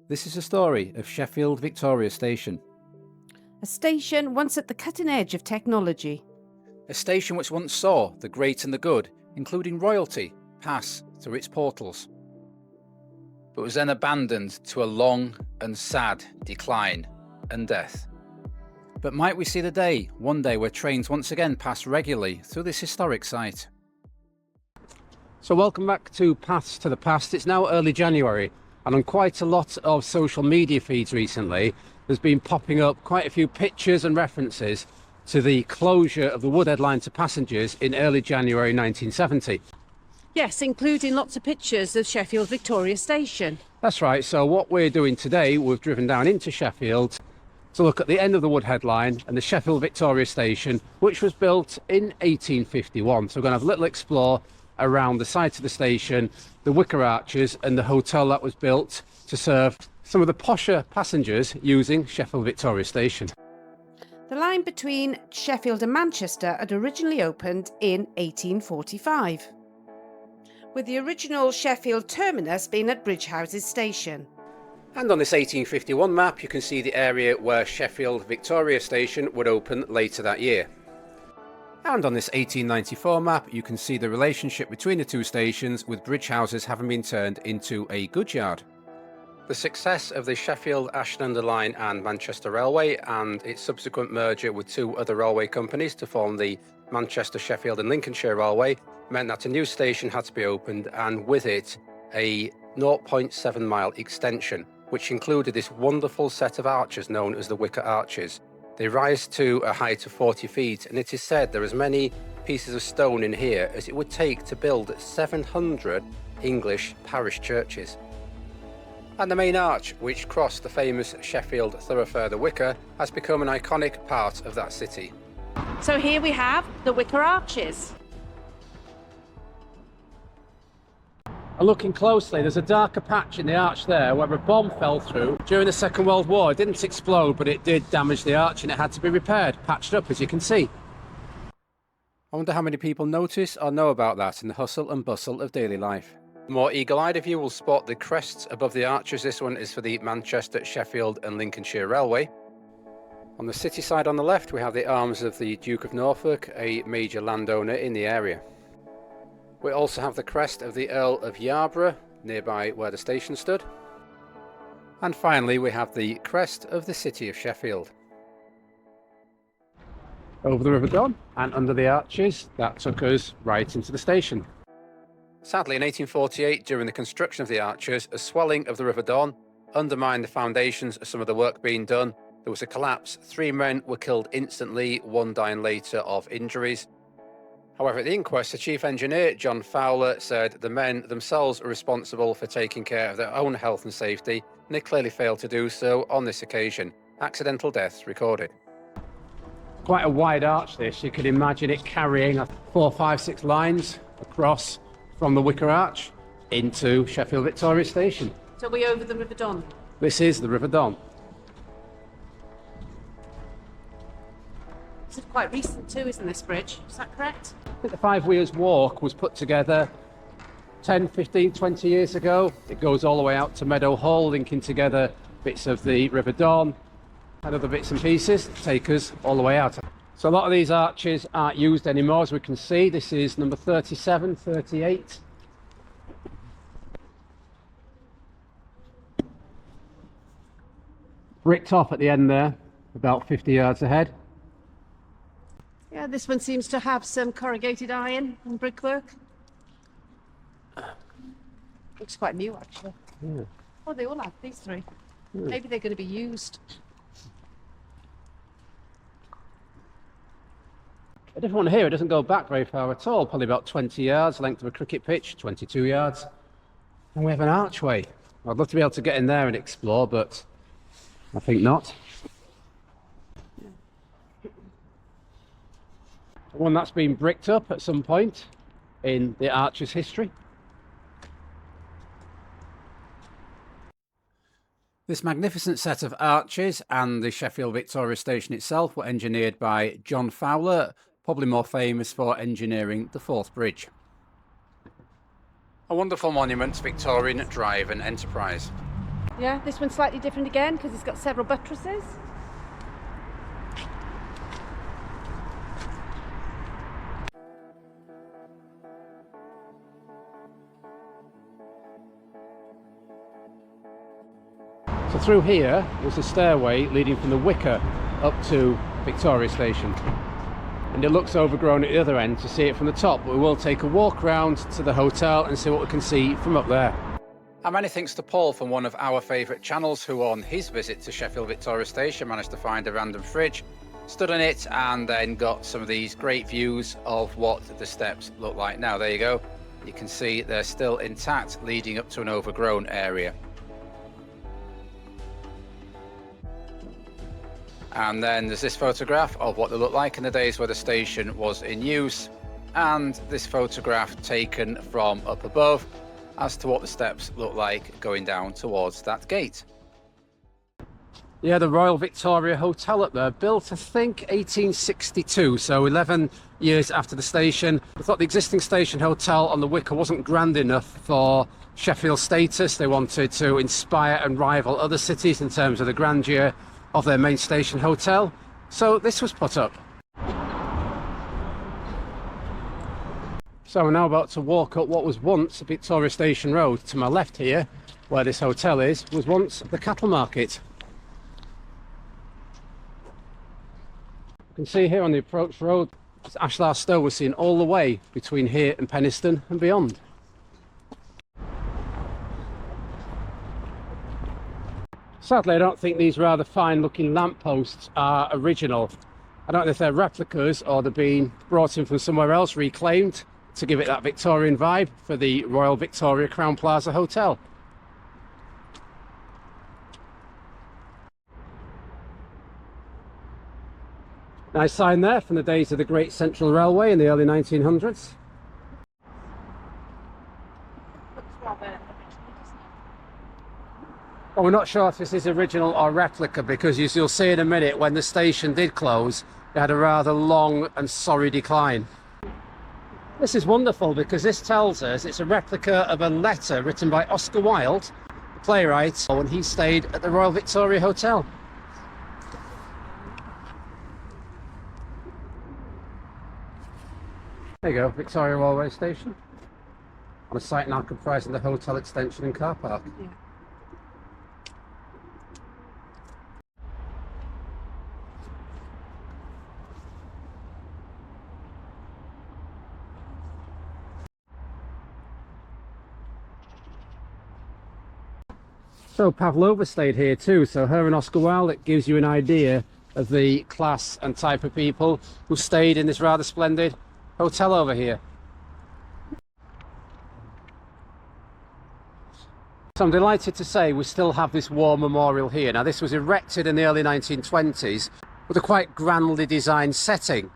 This is a story of Sheffield Victoria Station. A station once at the cutting edge of technology. A station which once saw the great and the good, including royalty, pass through its portals, but was then abandoned to a long and sad decline and death. But might we see the day, one day, where trains once again pass regularly through this historic site? So welcome back to Paths to the Past. It's now early January, and on quite a lot of social media feeds recently, there's been popping up quite a few pictures and references to the closure of the Woodhead line to passengers in early January 1970. Yes, including lots of pictures of Sheffield Victoria Station. That's right. So what we're doing today, we've driven down into Sheffield to look at the end of the Woodhead line and the Sheffield Victoria Station, which was built in 1851. So we're going to have a little explore around the site of the station, the wicker arches and the hotel that was built to serve some of the posher passengers using Sheffield Victoria Station. The line between Sheffield and Manchester had originally opened in 1845, with the original Sheffield terminus being at Bridgehouses Station. And on this 1851 map, you can see the area where Sheffield Victoria Station would open later that year. And on this 1894 map, you can see the relationship between the two stations, with Bridgehouses having been turned into a goods yard. The success of the Sheffield Ashton Line and Manchester Railway and its subsequent merger with two other railway companies to form the Manchester, Sheffield and Lincolnshire Railway meant that a new station had to be opened, and with it a 0.7 mile extension, which included this wonderful set of arches known as the Wicker Arches. They rise to a height of 40 feet, and it is said there are as many pieces of stone in here as it would take to build 700 English parish churches. And the main arch, which crossed the famous Sheffield thoroughfare the Wicker, has become an iconic part of that city. So here we have the Wicker Arches. And looking closely, there's a darker patch in the arch there where a bomb fell through during the Second World War. It didn't explode, but it did damage the arch and it had to be repaired, patched up, as you can see. I wonder how many people notice or know about that in the hustle and bustle of daily life. The more eagle-eyed of you will spot the crests above the arches. This one is for the Manchester, Sheffield and Lincolnshire Railway. On the city side on the left, we have the arms of the Duke of Norfolk, a major landowner in the area. We also have the crest of the Earl of Yarborough, nearby where the station stood. And finally, we have the crest of the city of Sheffield. Over the River Don and under the arches, that took us right into the station. Sadly, in 1848, during the construction of the arches, a swelling of the River Don undermined the foundations of some of the work being done. There was a collapse. 3 men were killed instantly, 1 dying later of injuries. However, at the inquest, the chief engineer, John Fowler, said the men themselves are responsible for taking care of their own health and safety, and they clearly failed to do so on this occasion. Accidental deaths recorded. Quite a wide arch this. You could imagine it carrying 4, 5, 6 lines across from the Wicker Arch into Sheffield Victoria Station. So we're over the River Don. This is the River Don. This is quite recent too, isn't this bridge? Is that correct? I think the 5 Wears Walk was put together 10, 15, 20 years ago. It goes all the way out to Meadow Hall, linking together bits of the River Don and other bits and pieces to take us all the way out. So a lot of these arches aren't used anymore, as we can see. This is number 37, 38. Bricked off at the end there, about 50 yards ahead. Yeah, this one seems to have some corrugated iron and brickwork. Looks quite new, actually. Yeah. Oh, they all have, these 3. Maybe they're going to be used. A different one here, it doesn't go back very far at all, probably about 20 yards, length of a cricket pitch, 22 yards. And we have an archway. I'd love to be able to get in there and explore, but I think not. One that's been bricked up at some point in the arch's history. This magnificent set of arches and the Sheffield Victoria Station itself were engineered by John Fowler, probably more famous for engineering the Forth Bridge. A wonderful monument, Victorian drive and enterprise. Yeah, this one's slightly different again because it's got several buttresses. So through here was a stairway leading from the Wicker up to Victoria Station, and it looks overgrown at the other end to see it from the top, but we will take a walk round to the hotel and see what we can see from up there. And many thanks to Paul from one of our favourite channels, who on his visit to Sheffield Victoria Station managed to find a random fridge, stood on it, and then got some of these great views of what the steps look like. Now there you go, you can see they're still intact leading up to an overgrown area. And then there's this photograph of what they looked like in the days where the station was in use, and this photograph taken from up above as to what the steps look like going down towards that gate. Yeah, the Royal Victoria Hotel up there, built I think 1862, so 11 years after the station. I thought the existing station hotel on the Wicker wasn't grand enough for Sheffield status. They wanted to inspire and rival other cities in terms of the grandeur of their main station hotel, so this was put up. So we're now about to walk up what was once Victoria Station Road. To my left here, where this hotel is, was once the cattle market. You can see here on the approach road, Ashlar Stowe was seen all the way between here and Penistone and beyond. Sadly, I don't think these rather fine looking lampposts are original. I don't know if they're replicas or they're being brought in from somewhere else, reclaimed, to give it that Victorian vibe for the Royal Victoria Crown Plaza Hotel. Nice sign there from the days of the Great Central Railway in the early 1900s. Well, we're not sure if this is original or replica, because as you'll see in a minute, when the station did close, it had a rather long and sorry decline. This is wonderful because this tells us it's a replica of a letter written by Oscar Wilde, the playwright, when he stayed at the Royal Victoria Hotel. There you go, Victoria Railway Station, on a site now comprising the hotel extension and car park. Yeah. So Pavlova stayed here too, so her and Oscar Wilde, it gives you an idea of the class and type of people who stayed in this rather splendid hotel over here. So I'm delighted to say we still have this war memorial here. Now this was erected in the early 1920s with a quite grandly designed setting.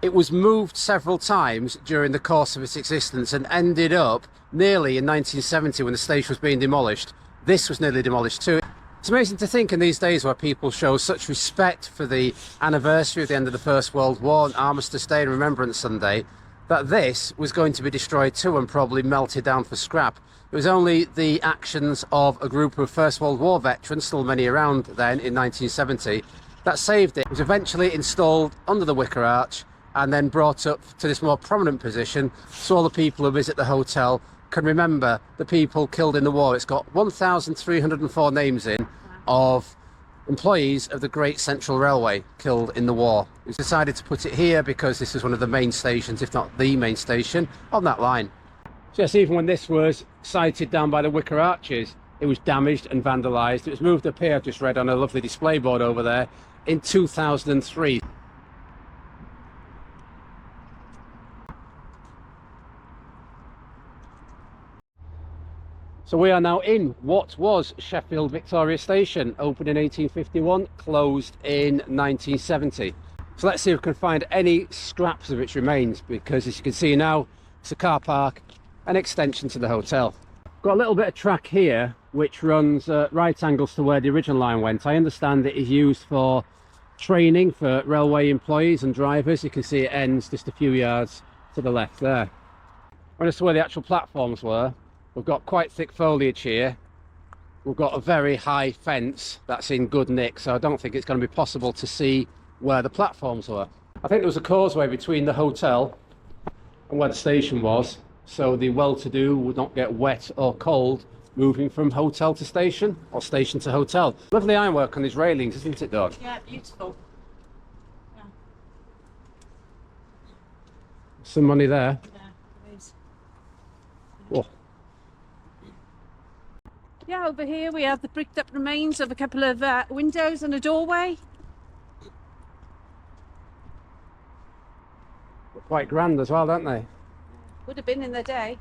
It was moved several times during the course of its existence and ended up nearly in 1970 when the station was being demolished. This was nearly demolished too. It's amazing to think in these days where people show such respect for the anniversary of the end of the First World War and Armistice Day and Remembrance Sunday, that this was going to be destroyed too and probably melted down for scrap. It was only the actions of a group of First World War veterans, still many around then in 1970, that saved it. It was eventually installed under the Wicker Arch and then brought up to this more prominent position so all the people who visit the hotel can remember the people killed in the war. It's got 1,304 names in of employees of the Great Central Railway killed in the war. We decided to put it here because this is one of the main stations, if not the main station, on that line. So yes, even when this was sited down by the Wicker Arches, it was damaged and vandalised. It was moved up here, I've just read on a lovely display board over there, in 2003. So we are now in what was Sheffield Victoria Station, opened in 1851, closed in 1970. So let's see if we can find any scraps of its remains, because as you can see now, it's a car park, an extension to the hotel. Got a little bit of track here which runs right angles to where the original line went. I understand it is used for training for railway employees and drivers. You can see it ends just a few yards to the left there. When as to where the actual platforms were, we've got quite thick foliage here, we've got a very high fence that's in good nick, so I don't think it's going to be possible to see where the platforms were. I think there was a causeway between the hotel and where the station was, so the well-to-do would not get wet or cold moving from hotel to station or station to hotel. Lovely ironwork on these railings, isn't it, Dawn? Yeah, beautiful. Yeah. Some money there. Yeah, there is. Oh. Yeah, over here we have the bricked up remains of a couple of windows and a doorway. They're quite grand as well, don't they? Would have been in the day.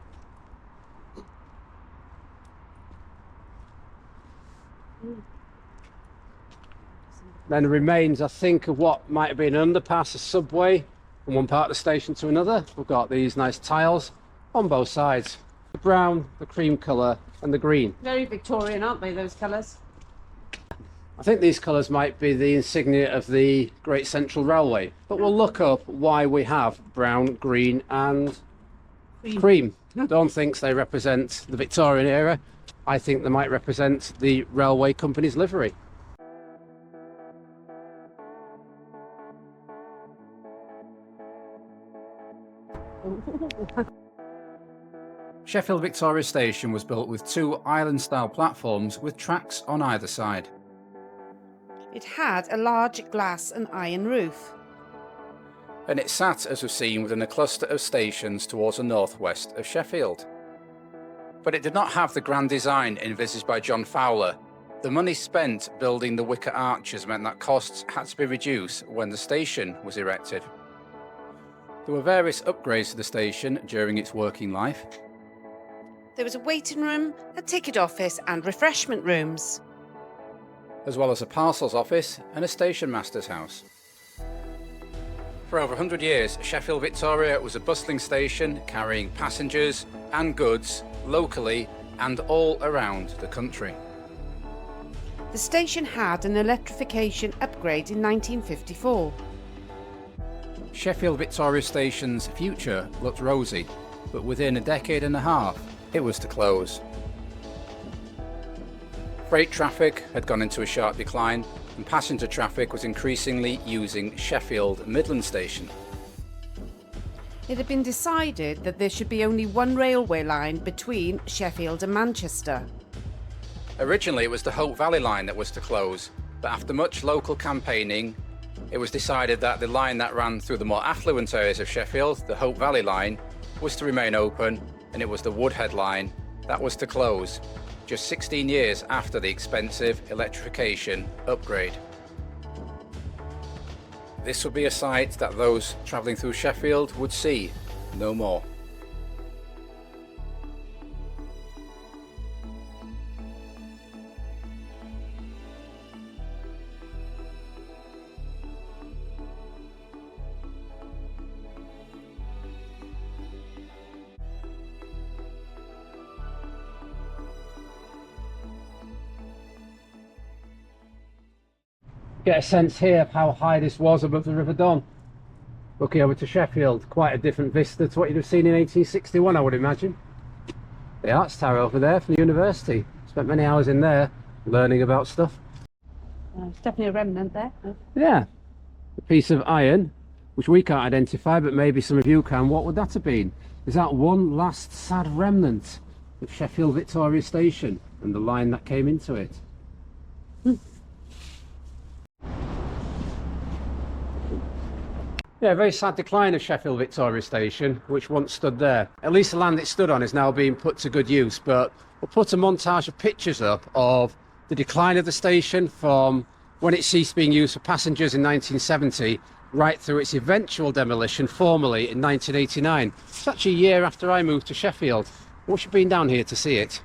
Then the remains, I think, of what might have been an underpass, a subway from one part of the station to another. We've got these nice tiles on both sides. The brown, the cream colour and the green. Very Victorian, aren't they, those colours? I think these colours might be the insignia of the Great Central Railway, but we'll look up why we have brown, green and cream. Dawn thinks they represent the Victorian era. I think they might represent the railway company's livery. Sheffield Victoria Station was built with two island-style platforms with tracks on either side. It had a large glass and iron roof. And it sat, as we've seen, within a cluster of stations towards the northwest of Sheffield. But it did not have the grand design envisaged by John Fowler. The money spent building the wicker arches meant that costs had to be reduced when the station was erected. There were various upgrades to the station during its working life. There was a waiting room, a ticket office and refreshment rooms, as well as a parcels office and a station master's house. For over 100 years, Sheffield Victoria was a bustling station carrying passengers and goods locally and all around the country. The station had an electrification upgrade in 1954. Sheffield Victoria Station's future looked rosy, but within a decade and a half, it was to close. Freight traffic had gone into a sharp decline, and passenger traffic was increasingly using Sheffield Midland Station. It had been decided that there should be only one railway line between Sheffield and Manchester. Originally it was the Hope Valley line that was to close, but after much local campaigning, it was decided that the line that ran through the more affluent areas of Sheffield, the Hope Valley line, was to remain open, and it was the Woodhead line that was to close, just 16 years after the expensive electrification upgrade. This would be a sight that those travelling through Sheffield would see no more. Get a sense here of how high this was above the River Don. Looking over to Sheffield, quite a different vista to what you'd have seen in 1861, I would imagine. The Arts Tower over there from the university. Spent many hours in there learning about stuff. It's definitely a remnant there. Yeah, a piece of iron, which we can't identify, but maybe some of you can. What would that have been? Is that one last sad remnant of Sheffield Victoria Station and the line that came into it? Yeah, a very sad decline of Sheffield Victoria Station, which once stood there. At least the land it stood on is now being put to good use, but we'll put a montage of pictures up of the decline of the station from when it ceased being used for passengers in 1970 right through its eventual demolition formally in 1989. It's actually a year after I moved to Sheffield. I wish I'd been down here to see it.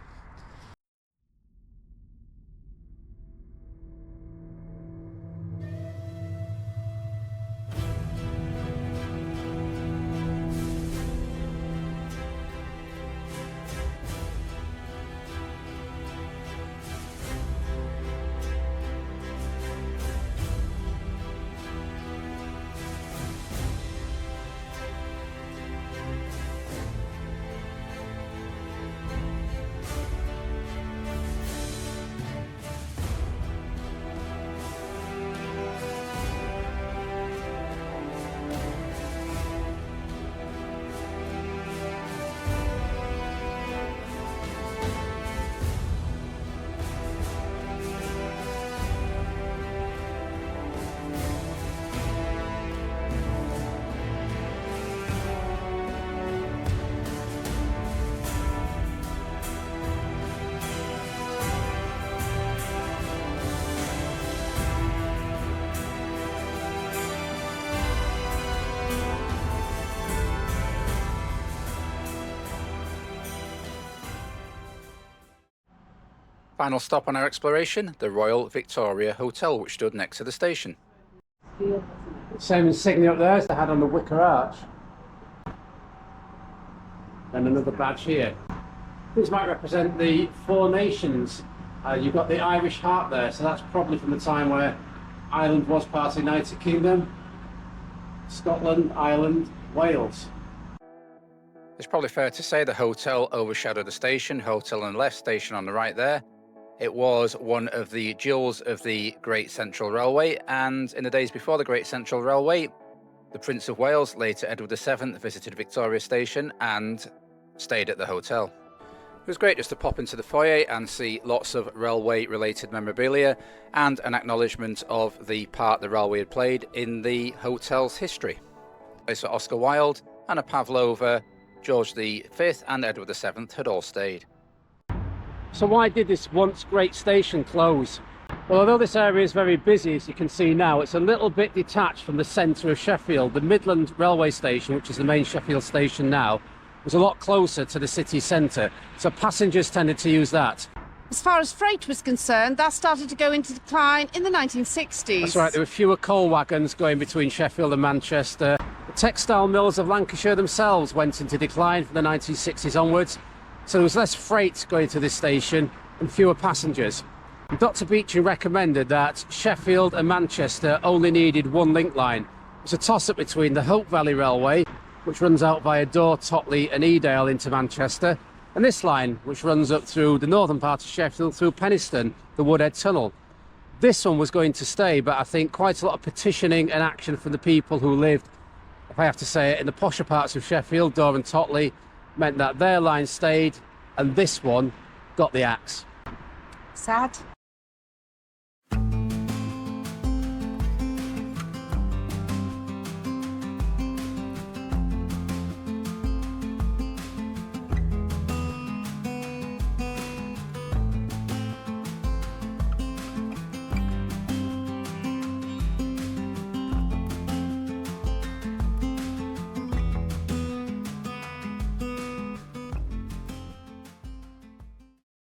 Final stop on our exploration, the Royal Victoria Hotel, which stood next to the station. Same insignia up there as they had on the Wicker Arch. And another badge here. These might represent the Four Nations. You've got the Irish heart there, so that's probably from the time where Ireland was part of the United Kingdom. Scotland, Ireland, Wales. It's probably fair to say the hotel overshadowed the station. Hotel on the left, station on the right there. It was one of the jewels of the Great Central Railway, and in the days before the Great Central Railway, the Prince of Wales, later Edward VII, visited Victoria Station and stayed at the hotel. It was great just to pop into the foyer and see lots of railway-related memorabilia and an acknowledgement of the part the railway had played in the hotel's history. So Oscar Wilde, Anna Pavlova, George V and Edward VII had all stayed. So why did this once great station close? Well, although this area is very busy, as you can see now, it's a little bit detached from the centre of Sheffield. The Midland Railway Station, which is the main Sheffield station now, was a lot closer to the city centre, so passengers tended to use that. As far as freight was concerned, that started to go into decline in the 1960s. That's right, there were fewer coal wagons going between Sheffield and Manchester. The textile mills of Lancashire themselves went into decline from the 1960s onwards, so there was less freight going to this station and fewer passengers. And Dr. Beeching recommended that Sheffield and Manchester only needed one link line. It was a toss-up between the Hope Valley Railway, which runs out via Dore, Totley and Edale into Manchester, and this line, which runs up through the northern part of Sheffield, through Penistone, the Woodhead Tunnel. This one was going to stay, but I think quite a lot of petitioning and action from the people who lived, if I have to say it, in the posher parts of Sheffield, Dore and Totley, meant that their line stayed and this one got the axe. Sad.